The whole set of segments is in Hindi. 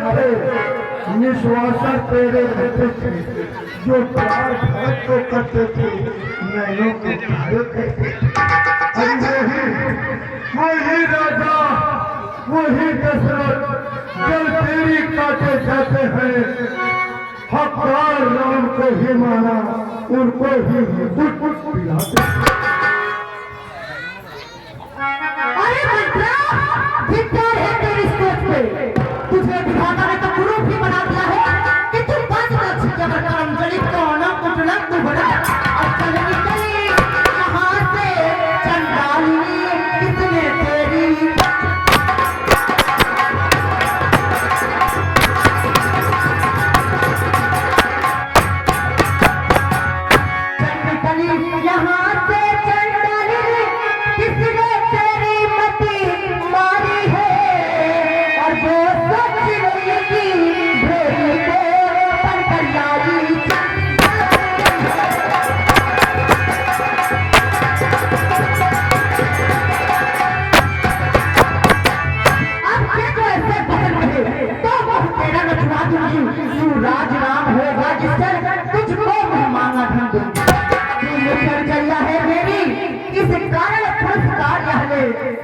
हरे निश्वासा तेरे रहते थे, जो प्यार भरत को करते थे, नैनों के तारे कहते थे। वही राजा, वही दशरथ जल तेरी काटे जाते हैं, हकदार राम को ही माना, उनको ही कुछ पिलाते। अरे मंत्रा, धिक्कार है तेरी सोच पे। तुझे विधाता ने तो गुरु भी बना दिया है कि तू बस बस जबर कर्म जलित को ना कुटना तू बना। और चल निकली यहाँ से चंडाली, किसने तेरी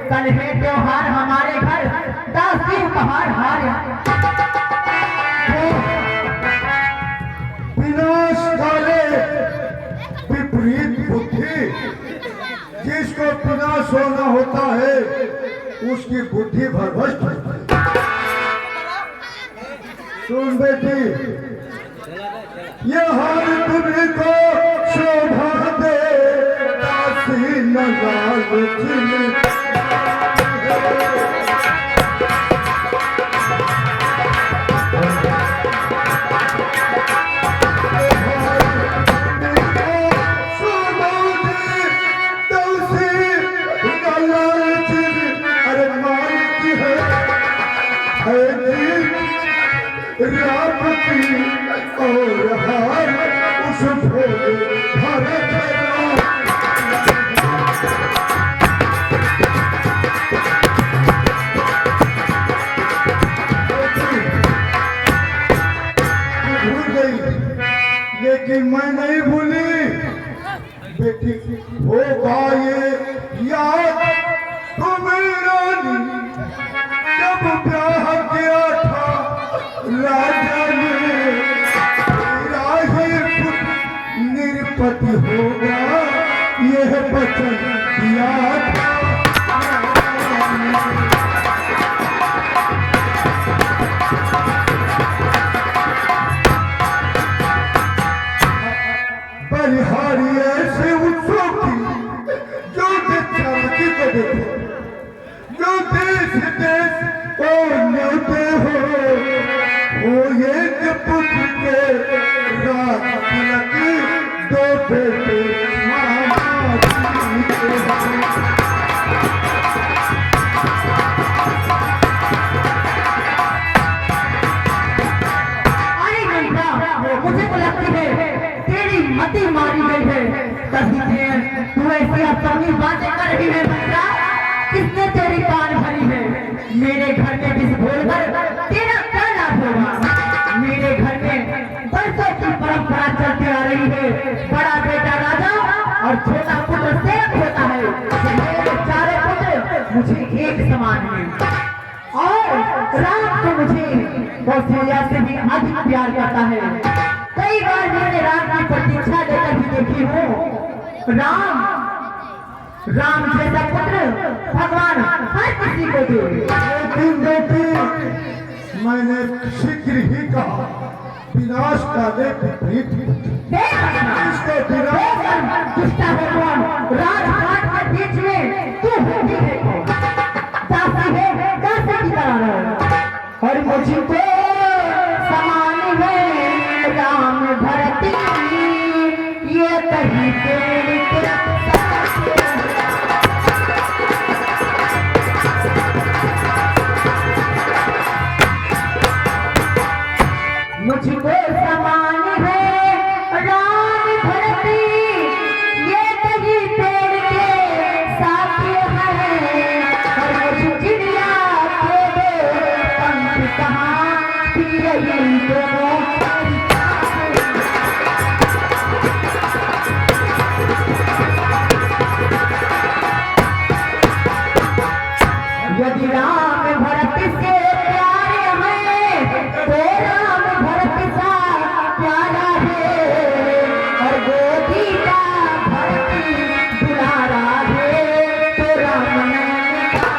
कल है त्योहार हमारे घर, दासी उपहार हार। विनाश काले विपरीत बुद्धि, जिसको विनाश होना होता है उसकी बुद्धि भरभ्रष्ट होती है। सुन बेटी, ये हार तुम्हें को शोभा दे, दासी न लालच और हार उस भारत भूल गई, लेकिन मैं नहीं भूली बेटी। होगा ये याद तुम्हें रानी, जब ब्याह किया था राजा ने, निरपति होगा यह वचन दिया था। बलिहारी ऐसे उत्सव की जो चमकी को देखो, जो देश देश को न्योते हो एक पुत्र के रात लगी, दो बेटे मुझे तो लगती है तेरी मति मारी गई है, तभी तू ऐसी अपनी बातें कर रही है। बच्चा, किसने तेरी कान भरी है? मेरे घर में विष घोलकर तेरा क्या लाभ होगा? मेरे घर में बरसों की परंपरा चलती आ रही है, बड़ा बेटा राजा और छोटा पुत्र सेवक होता है। मेरे चारों पुत्र मुझे एक समान है, और राम तो मुझे कौशल्या से भी अधिक प्यार करता है। कई बार मैंने राम की प्रतीक्षा लेकर भी देखी हूँ। राम जैसा पुत्र भगवान हर किसी को दे। लेकिन बेटी, मैंने शीघ्र ही कहा, विनाश काले विपरीत दुष्टा भगवान राजघाट के बीच में तू भी देखो, दासी है दासी की तरह, और मुझको समान है राम भरती, ये कहीं पेड़ के मुझको समान है राम भरती, ये कहीं पेड़ के साथी है, और मुझे चिड़िया के दो पंख कहाँ यही दोनों यदि राम भरत से प्यारे हैं तो राम भरत सा प्यारा है और गोदी का भरत दुलारा है तो राम नैन का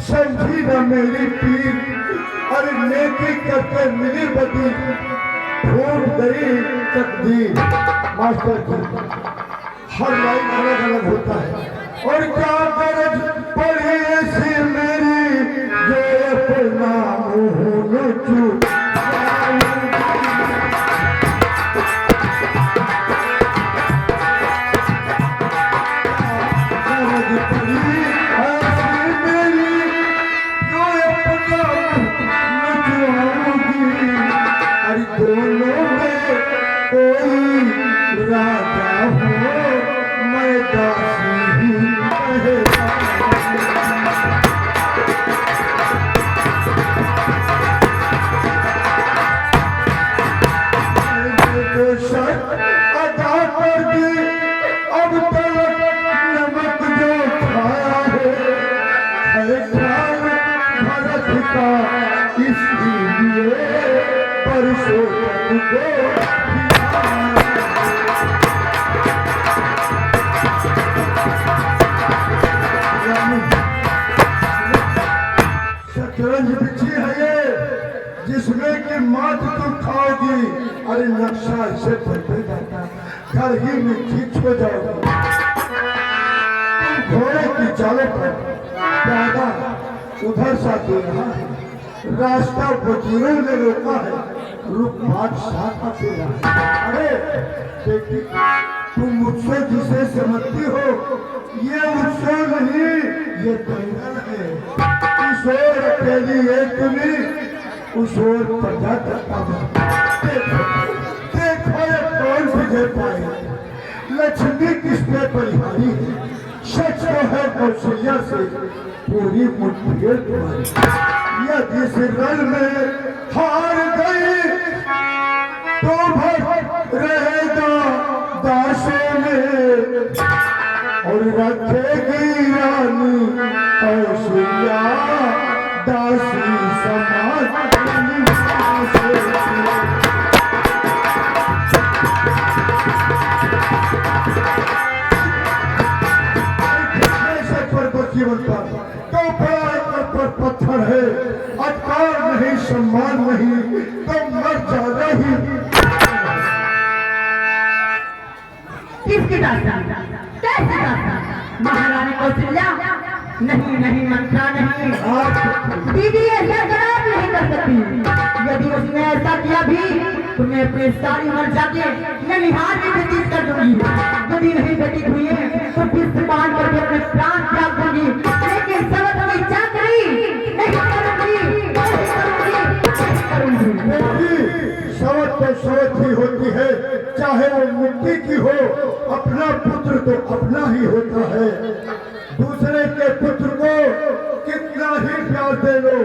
समझी न मेरी पीर अरे नेकी करके मिली बदी फूट गई तकदीर। मास्टर जी हर लाइन अलग अलग होता है और क्या गरज पड़ी ऐसी मेरी जो अपना मुंह चूक दोनों में कोई राजा हो मैं दासी ही अदा कर दी अब तक नमक जो खाया है ख्याल भरत का इसलिए परसों शतरंज बिछी है ये जिसमें कि मात तुम खाओगी अरे नक्शा इसे बदल जाता घर ही में खींच हो जाओगी। घोड़े की चालों पर प्यादा उधर सा दे रहा है रास्ता वजीरों ने रोका है रुक बादशाह का तेरा। अरे बेटी तुम मुझसे जिसे समझती हो ये मुझसे नहीं ये दंगल है। इस ओर अकेली एक तुम्हें उस ओर प्रजा करता देखो देखो ये कौन विजय पाए लक्ष्मी किस पे परिहारी है सच तो है कौशल्या से पूरी मुठभेड़ तुम्हारी। यदि इस रण में हार गई तो भर रहेगा दासों में और रखेगी रानी कौशल्या दासी समाज जीवन का तो बड़ा पर पत्थर है अधिकार नहीं सम्मान नहीं तो मर जाना ही। किसकी दास्तां कैसी दास्तां महारानी कौशल्या नहीं नहीं मंत्रा नहीं दीदी ऐसा खराब नहीं कर सकती। यदि उसने ऐसा किया भी तो मैं अपने सारी उम्र जाके मैं निहार भी व्यतीत कर दूंगी। यदि नहीं व्यतीत हुई है तो फिर पान करके अपने प्राण त्याग दूंगी लेकिन सबक की चाकरी नहीं करूंगी। सवत तो सवत ही होती है चाहे वो मिट्टी की हो अपना पुत्र तो अपना ही होता है। दूसरे के पुत्र को कितना ही प्यार दे लो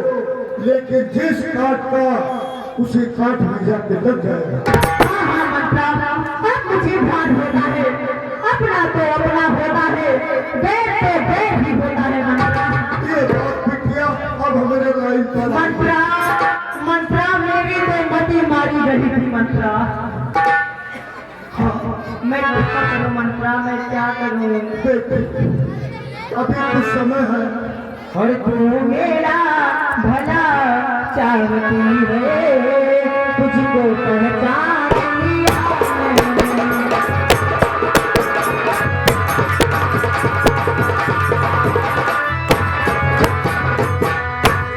लेकिन जिस काट का उसी काट में जाके लग जाएगा। अब मुझे ध्यान होता है अपना तो अपना होता है देर तो देर ही होता है। ये बात बिटिया अब हमारे लाइन पर मंत्रा मंत्रा मेरी तो मती मारी गई थी मंत्रा। मैं क्या करूं मंत्रा मैं क्या करूं अभी कुछ समय है और तू मेरा भला चाहती है तुझको पहचान लिया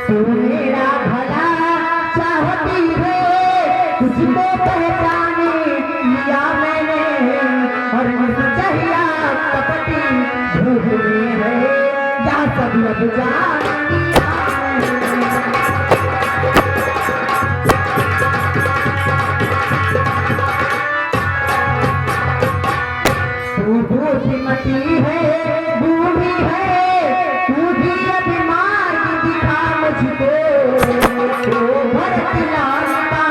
तू मेरा भला चाहती है तुझको पहचान लिया कपटी धूप में है या सब लग जाती मती है बूढ़ी है बूढ़ी अभिमान दिखा मुझको भरत लाल का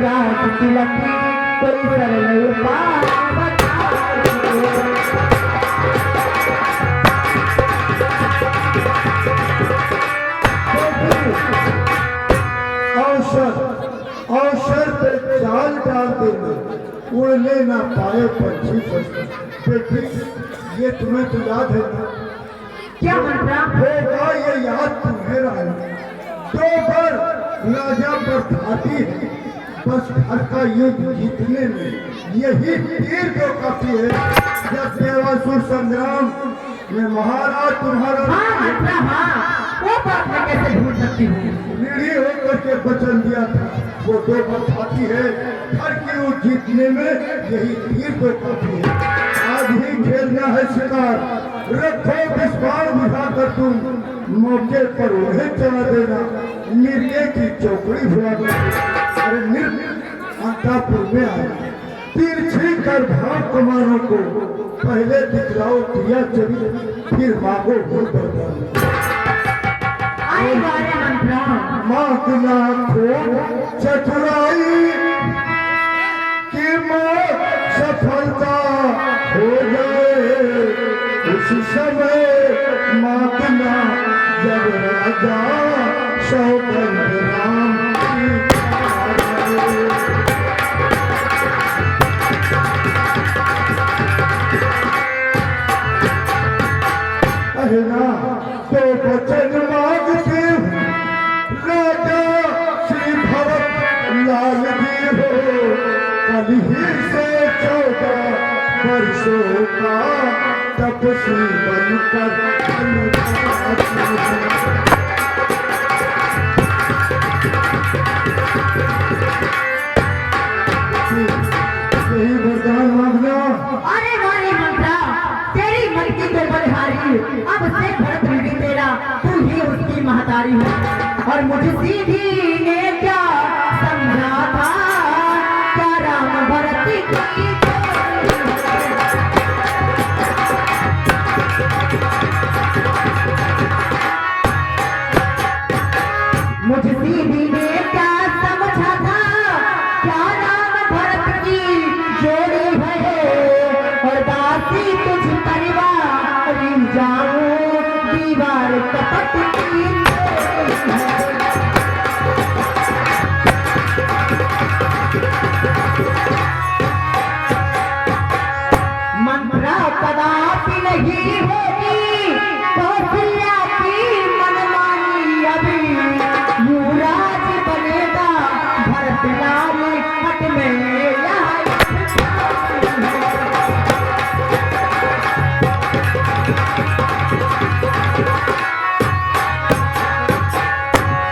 राज तिलक कोई सरल उपाय बता अवसर पे चाल डाल देना उड़ने ना पाए पंछी बेटी ये तुम्हें तो याद है ना क्या मंत्रा होगा ये याद तुम्हें है दो बार राजा पर खाती है बस घर का युद्ध जीतने में यही तीर जो काफी है जब देवासुर संग्राम में महाराज तुम्हारा हाँ मंत्रा हाँ वो बात मैं कैसे भूल सकती हूँ नीढ़ी होकर के वचन दिया था वो दो बार खाती है घर की युद्ध जीतने में यही तीर जो काफी है आज ही खेलना है शिकार रखो विस्वार बुझाकर तुम मौके पर उन्हें चला देना निर्णय की चौकड़ी भुला देना अरे निर्णय अंतापुर में आया तिरछी कर भाग कमानों को पहले दिखलाओ दिया चली फिर मांगो भूल बरदान मांगना खो चतुराई की मौत सफलता हो जाए उस समय मांगना जब राजा सौगंध राम कहना तो वचन मांगते राजा श्री भरत लाल जी हो कल ही से 14 वर्षों का तपस्वी बनकर यही वरदान मांगना अरे वाली मंत्रा तेरी मन की तो बलिहारी अब से भरत भी तेरा तू ही उसकी महतारी है और मुझे सीधी ने क्या समझा था क्या राम भरत की मुझे सीधी ने क्या समझा था क्या राम भरत की जोड़ी है और दासी तुझ परिवार जाऊं दीवार कपट की मंत्रा कदापि नहीं होगी कौशल्या की मनमानी अभी युवराज बनेगा भरत लाल हट में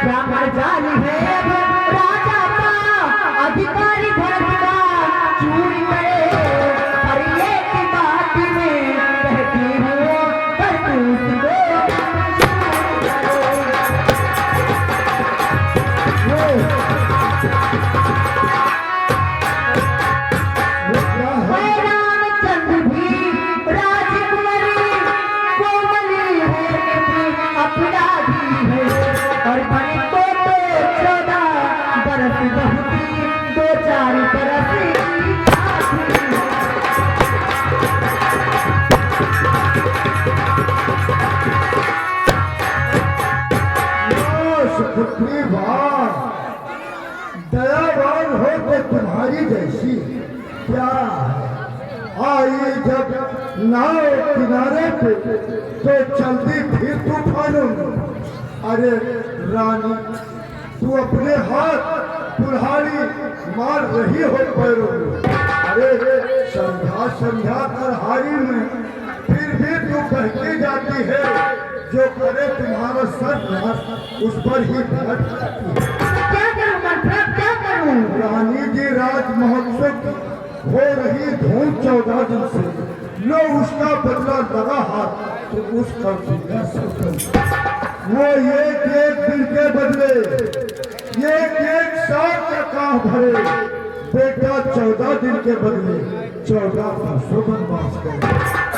ब्राह्मण जाल है अब राजा का अधिकारी भरत का चूरी करे हर एक बात में कहती हूँ पर रामचंद्र भी राजकुमारी कोमली है अपराधी है और बने तो 14 बरस बहुती 2-4 बरस पुत्री बात दयावान हो तो तुम्हारी जैसी क्या आई जब नाव किनारे पे तो चलती फिर तूफानों में अरे रानी तू अपने हाथ कुल्हाड़ी मार रही हो पैरों में अरे संध्या संध्या कर हारी में फिर भी तू बहती जाती है जो करे तुम्हारा सर उस पर ही भटक जाती है क्या करूं मंत्रा क्या करूं रानी जी राज महोत्सव की हो रही धूम 14 दिन से लो उसका बदला लगा हाथ तो उसका दिया सफल। वो एक एक दिन के बदले एक एक साल का काम भरे, बेटा 14 दिन के बदले 14 वर्षों बनवास करे।